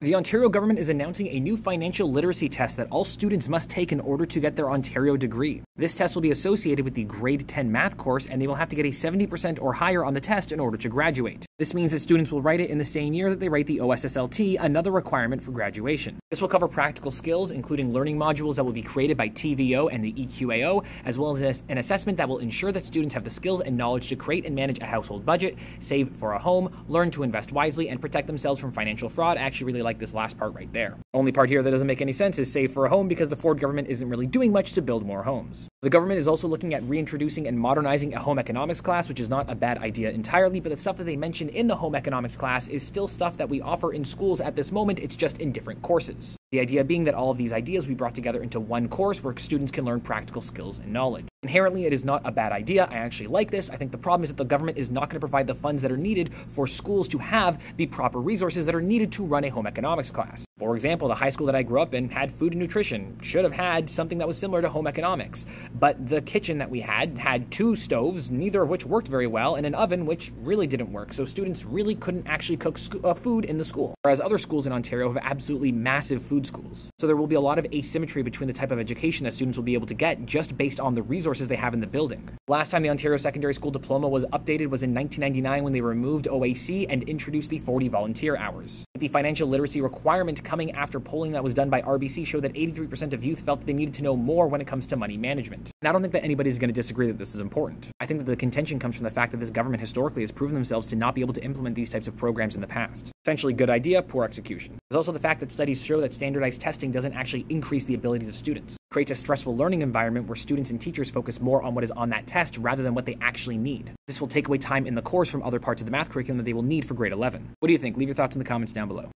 The Ontario government is announcing a new financial literacy test that all students must take in order to get their Ontario degree. This test will be associated with the grade 10 math course, and they will have to get a 70% or higher on the test in order to graduate. This means that students will write it in the same year that they write the OSSLT, another requirement for graduation. This will cover practical skills, including learning modules that will be created by TVO and the EQAO, as well as an assessment that will ensure that students have the skills and knowledge to create and manage a household budget, save for a home, learn to invest wisely, and protect themselves from financial fraud. I actually really like this last part right there. Only part here that doesn't make any sense is save for a home, because the Ford government isn't really doing much to build more homes. The government is also looking at reintroducing and modernizing a home economics class, which is not a bad idea entirely, but the stuff that they mention in the home economics class is still stuff that we offer in schools at this moment. It's just in different courses. The idea being that all of these ideas will be brought together into one course where students can learn practical skills and knowledge. Inherently, it is not a bad idea. I actually like this. I think the problem is that the government is not going to provide the funds that are needed for schools to have the proper resources that are needed to run a home economics class. For example, the high school that I grew up in had food and nutrition, should have had something that was similar to home economics. But the kitchen that we had 2 stoves, neither of which worked very well, and an oven which really didn't work. So students really couldn't actually cook food in the school. Whereas other schools in Ontario have absolutely massive food schools. So there will be a lot of asymmetry between the type of education that students will be able to get just based on the resources they have in the building. Last time the Ontario Secondary School Diploma was updated was in 1999 when they removed OAC and introduced the 40 volunteer hours. The financial literacy requirement coming after polling that was done by RBC showed that 83% of youth felt that they needed to know more when it comes to money management. And I don't think that anybody is going to disagree that this is important. I think that the contention comes from the fact that this government historically has proven themselves to not be able to implement these types of programs in the past. Essentially, good idea, poor execution. There's also the fact that studies show that standardized testing doesn't actually increase the abilities of students. It creates a stressful learning environment where students and teachers focus more on what is on that test rather than what they actually need. This will take away time in the course from other parts of the math curriculum that they will need for grade 11. What do you think? Leave your thoughts in the comments down below.